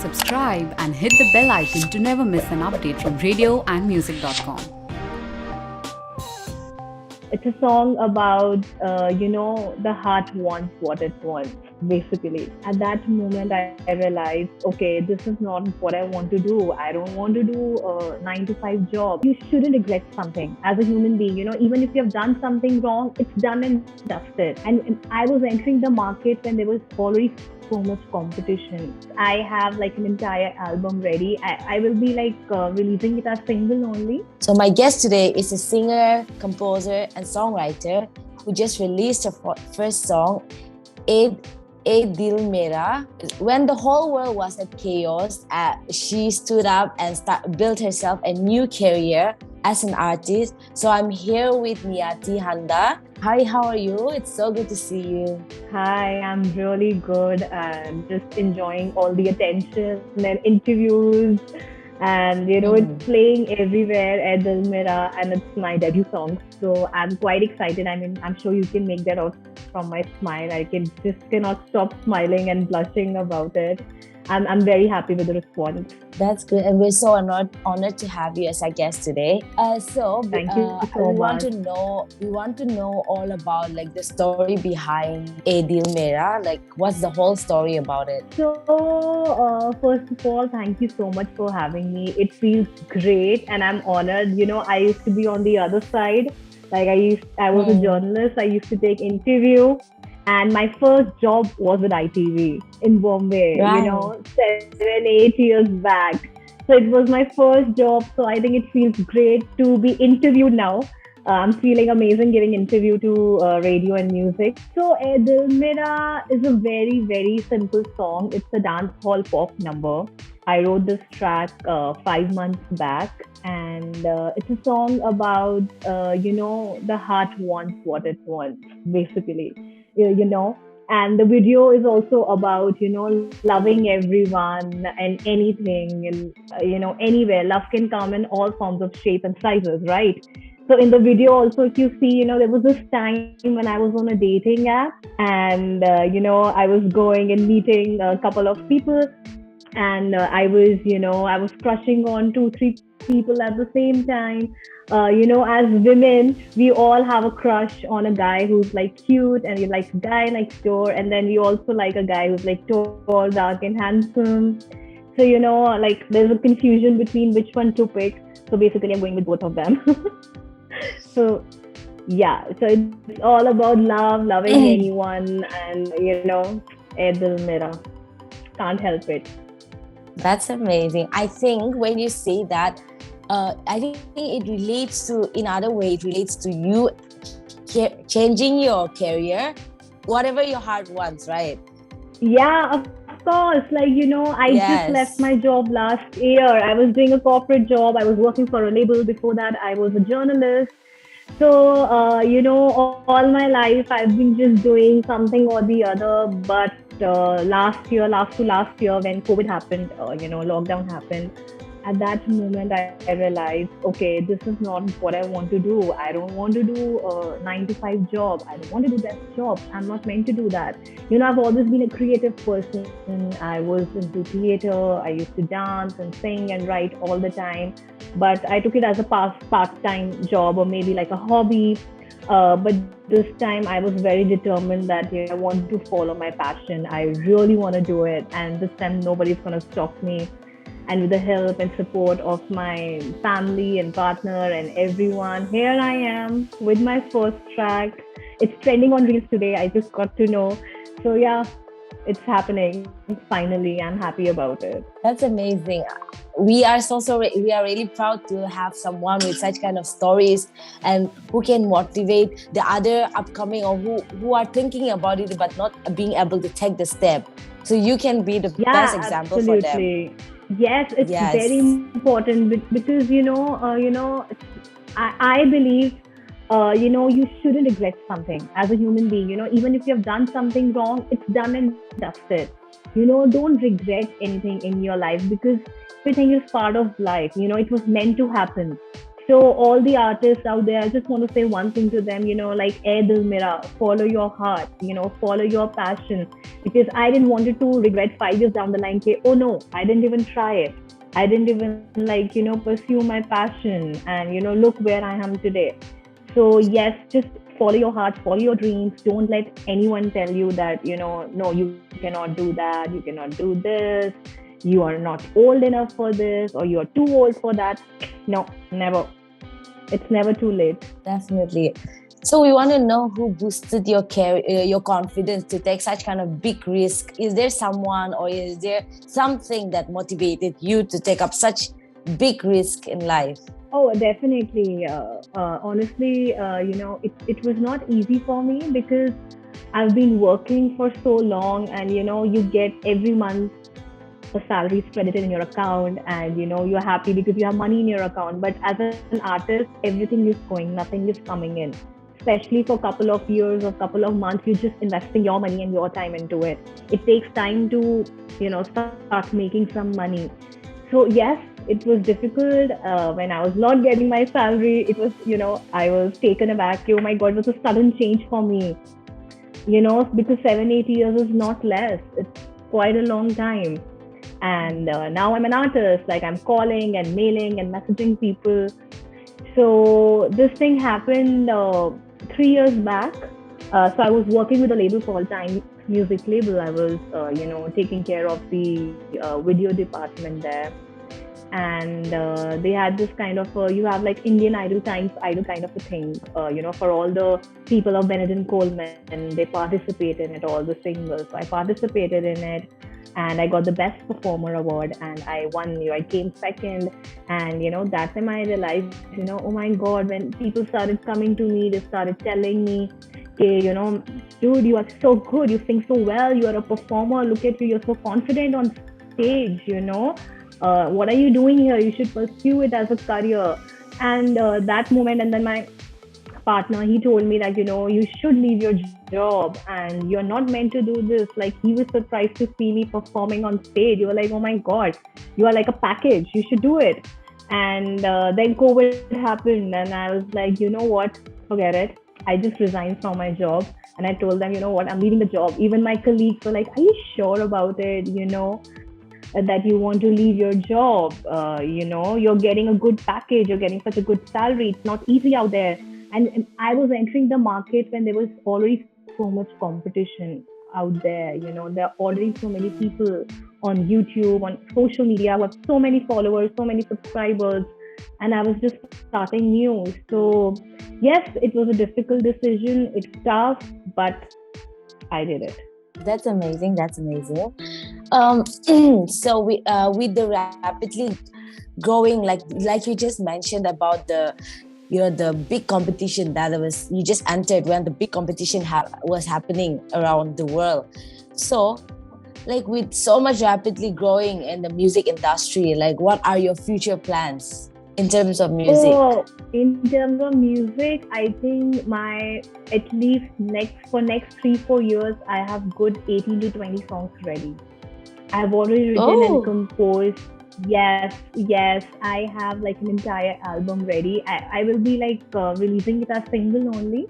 subscribe, and hit the bell icon to never miss an update from radioandmusic.com. It's a song about, the heart wants what it wants, basically. At that moment, I realized, okay, this is not what I want to do. I don't want to do a 9 to 5 job. You shouldn't regret something as a human being. Even if you have done something wrong, it's done and dusted. And I was entering the market when there was already so much competition. I have like an entire album ready. I will be releasing it as single only. So my guest today is a singer, composer, and songwriter who just released her first song, Ae Dil Mera. When the whole world was at chaos, she stood up and built herself a new career as an artist. So I'm here with Niyati Handa. Hi, how are you? It's so good to see you. Hi, I'm really good and just enjoying all the attention and interviews. And it's playing everywhere, Ae Dil Mera, and it's my debut song. So I'm quite excited. I mean, I'm sure you can make that out from my smile. I cannot stop smiling and blushing about it. I'm very happy with the response. That's good, and we're so honored to have you as our guest today. Thank you so much. We want to know all about the story behind Ae Dil Mera. What's the whole story about it? So, first of all, thank you so much for having me. It feels great, and I'm honored. I used to be on the other side. I was a journalist. I used to take interview. And my first job was at ITV in Bombay, Right. 7, 8 years back. So it was my first job. So I think it feels great to be interviewed now. I'm feeling amazing giving interview to radio and music. So Ae Dil Mera is a very, very simple song. It's a dance hall pop number. I wrote this track 5 months back. And it's a song about, the heart wants what it wants, basically. And the video is also about loving everyone and anything, and anywhere. Love can come in all forms of shape and sizes, right? So in the video also, if you see, there was this time when I was on a dating app, and I was going and meeting a couple of people, and I was crushing on 2, 3 people at the same time. As women, we all have a crush on a guy who's cute, and we like a guy next door, and then we also like a guy who's tall, dark, and handsome. So there's a confusion between which one to pick. So basically, I'm going with both of them. So yeah, so it's all about love, loving anyone, and Ae Dil Mera. Can't help it. That's amazing. I think when you say that, I think it relates to, in other way, it relates to you changing your career, whatever your heart wants, right? Yeah, of course. I just left my job last year. I was doing a corporate job. I was working for a label. Before that, I was a journalist. So, all my life, I've been just doing something or the other. But last to last year, when COVID happened, lockdown happened, at that moment, I realized, okay, this is not what I want to do. I don't want to do a 9 to 5 job. I don't want to do that job. I'm not meant to do that. I've always been a creative person. I was into theater. I used to dance and sing and write all the time. But I took it as a part-time job, or maybe like a hobby. But this time I was very determined that I want to follow my passion. I really want to do it. And this time nobody's going to stop me. And with the help and support of my family and partner and everyone, here I am with my first track. It's trending on Reels today. I just got to know. So yeah, it's happening. Finally, I'm happy about it. That's amazing. We are really proud to have someone with such kind of stories, and who can motivate the other upcoming, or who are thinking about it but not being able to take the step. So you can be the best example absolutely. for them. Yes, it's very important because I believe you shouldn't regret something as a human being. Even if you have done something wrong, it's done and dusted. Don't regret anything in your life, because everything is part of life. It was meant to happen. So all the artists out there, I just want to say one thing to them, like Ae Dil Mera, follow your heart, follow your passion. Because I didn't want it to regret 5 years down the line, okay, oh no, I didn't even try it. I didn't even like, pursue my passion and, look where I am today. So yes, just follow your heart, follow your dreams. Don't let anyone tell you that, no, you cannot do that, you cannot do this, you are not old enough for this, or you are too old for that. No, never. It's never too late. Definitely. So we want to know who boosted your confidence to take such kind of big risk. Is there someone or is there something that motivated you to take up such big risk in life? Oh, definitely. Honestly, it was not easy for me because I've been working for so long, and you get every month a salary is credited in your account, and you're happy because you have money in your account. But as an artist, everything is going, nothing is coming in. Especially for a couple of years or couple of months, you're just investing your money and your time into it. It takes time to start making some money. So yes, it was difficult when I was not getting my salary. It was, I was taken aback. Oh my God, it was a sudden change for me. Because 7, 8 years is not less. It's quite a long time. And now I'm an artist. Like, I'm calling and mailing and messaging people. So this thing happened 3 years back. So I was working with a label called Time Music Label. I was, taking care of the video department there. And they had this kind of, you have like Indian Idol Times Idol kind of a thing, for all the people of Benedict Coleman, and they participate in it, all the singers. So I participated in it, and I got the best performer award, and I won. I came second, and that time I realized, oh my God, when people started coming to me, they started telling me, okay, dude, you are so good, you sing so well, you are a performer, look at you, you're so confident on stage, what are you doing here? You should pursue it as a career. And that moment, and then my partner, he told me that, you should leave your job and you're not meant to do this. Like, he was surprised to see me performing on stage. You were like, oh my God, you are like a package. You should do it. And then COVID happened, and I was like, you know what? Forget it. I just resigned from my job. And I told them, you know what? I'm leaving the job. Even my colleagues were like, are you sure about it? That you want to leave your job, you're getting a good package, you're getting such a good salary, it's not easy out there. And I was entering the market when there was already so much competition out there. There are already so many people on YouTube, on social media, who have so many followers, so many subscribers, and I was just starting new. So yes, it was a difficult decision, it's tough, but I did it. That's amazing. So with the rapidly growing, like you just mentioned about the big competition that you just entered when the big competition was happening around the world. So, like, with so much rapidly growing in the music industry, like, what are your future plans in terms of music? Oh, in terms of music, I think at least next 3-4 years, I have good 18 to 20 songs ready. I've already written and composed. Yes, I have like an entire album ready. I will be like releasing it as single only.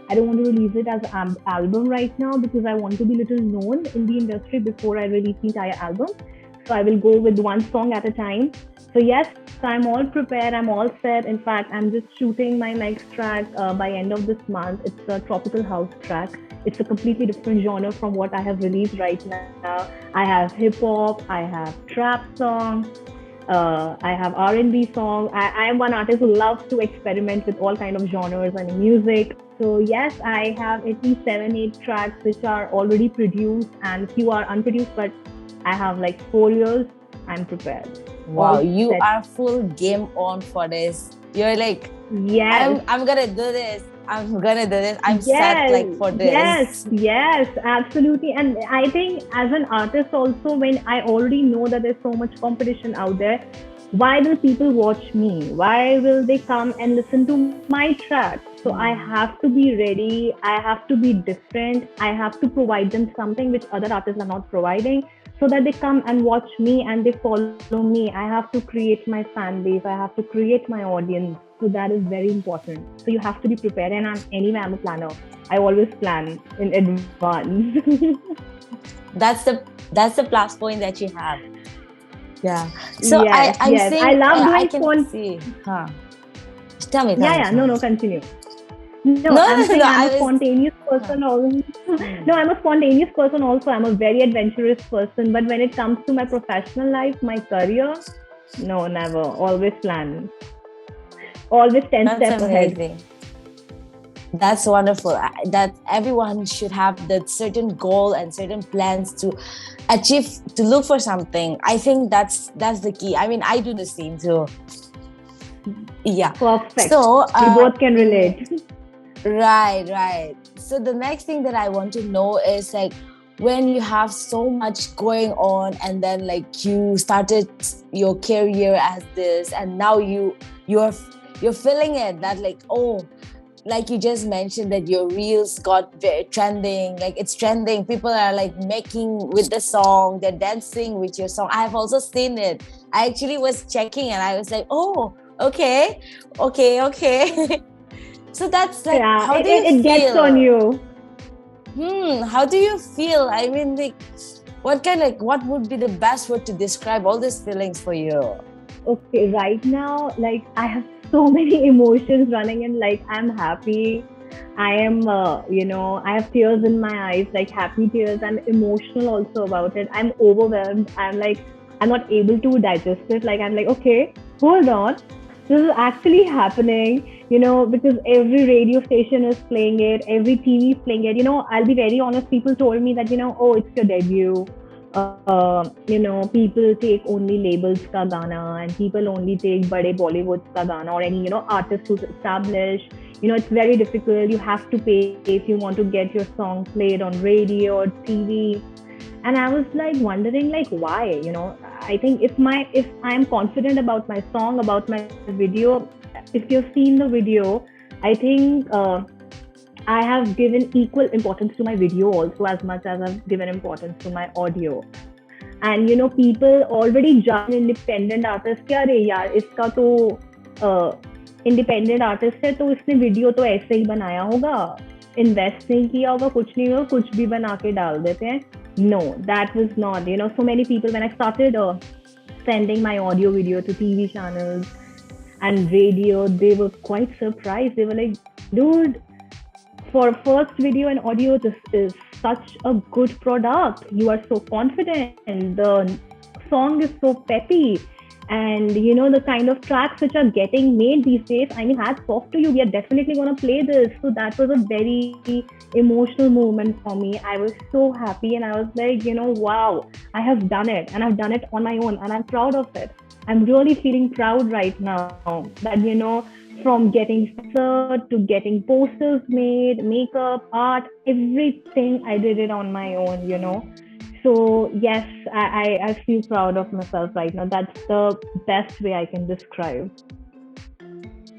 I don't want to release it as an album right now because I want to be little known in the industry before I release the entire album. So I will go with one song at a time. So yes, I'm all prepared. I'm all set. In fact, I'm just shooting my next track by end of this month. It's a tropical house track. It's a completely different genre from what I have released right now. I have hip hop. I have trap song. I have R&B song. I am one artist who loves to experiment with all kind of genres and music. So yes, I have at least 7-8 tracks which are already produced and few are unproduced. But I have like 4 years. I'm prepared. Wow, you are full game on for this. You're like, yes, I'm gonna do this. I'm set like for this. Yes, absolutely. And I think as an artist also, when I already know that there's so much competition out there, why will people watch me? Why will they come and listen to my track? So I have to be ready. I have to be different. I have to provide them something which other artists are not providing, so that they come and watch me and they follow me. I have to create my fan base. I have to create my audience. So that is very important. So you have to be prepared. And I'm a planner. I always plan in advance. That's the plus point that you have. Yeah. So Yes, I'm yes. I saying love I doing can see. Huh. Tell me, Yeah, yeah. tell No, me. continue. No, No, I'm no, saying no. I'm I a was. spontaneous Huh. person also. Hmm. No, I'm a spontaneous person also. I'm a very adventurous person. But when it comes to my professional life, my career, no, never. Always plan. Always 10 That's steps ahead. amazing. That's wonderful. That everyone should have that certain goal and certain plans to achieve, to look for something. I think that's the key. I mean, I do the same too. Yeah. Perfect. So, We both can relate. right, right. So the next thing that I want to know is like when you have so much going on and then like you started your career as this and now you're you're feeling it that like, oh, like you just mentioned that your reels got very trending, like it's trending, people are like making with the song, they're dancing with your song. I've also seen it. I actually was checking and I was like, oh, okay, okay. So that's like, Yeah, how do you it gets on feel? you. How do you feel? I mean, like, what would be the best word to describe all these feelings for you? Okay, right now, like I have so many emotions running in. Like I'm happy. I am, I have tears in my eyes, like happy tears. I'm emotional also about it. I'm overwhelmed. I'm like, I'm not able to digest it. Like, I'm like, okay, hold on. This is actually happening, because every radio station is playing it, every TV is playing it. I'll be very honest. People told me that, oh, it's your debut. People take only labels ka gana and people only take bade Bollywood ka gana or any, artist who's established. It's very difficult. You have to pay if you want to get your song played on radio or TV. And I was like wondering like why. I think if I am confident about my song, about my video, if you've seen the video, I think I have given equal importance to my video also as much as I've given importance to my audio. And people already judge an independent artist कि अरे यार इसका तो independent artist है तो इसने video तो ऐसे ही बनाया होगा, इन्वेस्ट नहीं किया होगा, कुछ नहीं होगा, कुछ भी बना के डाल देते हैं. No, that was not. So many people when I started sending my audio video to TV channels and radio, they were quite surprised. They were like, dude, for first video and audio, this is such a good product. You are so confident. The song is so peppy. And the kind of tracks which are getting made these days, I mean, hats off to you. We are definitely going to play this. So that was a very emotional moment for me. I was so happy and I was like, wow, I have done it and I've done it on my own and I'm proud of it. I'm really feeling proud right now that, from getting sponsor to getting posters made, makeup, art, everything I did it on my own. So yes, I feel proud of myself right now. That's the best way I can describe.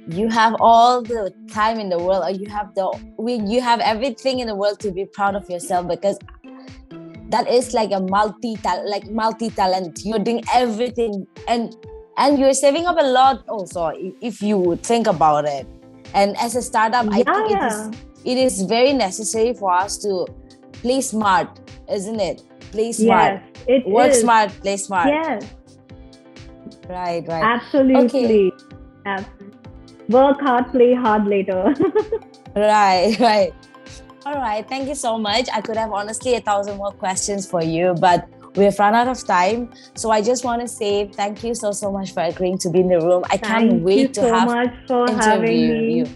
You have all the time in the world, or you have everything in the world to be proud of yourself, because that is like a multi-talent. You're doing everything and you're saving up a lot also if you would think about it. And as a startup, I think it is very necessary for us to play smart, isn't it? Play smart. Yes, Work smart, play smart. Yes. Right. Absolutely. Okay. Work hard, play hard later. Right. All right. Thank you so much. I could have honestly 1,000 more questions for you, but we've run out of time. So I just want to say thank you so much for agreeing to be in the room. I can't wait to have Thank you so much for having me. you.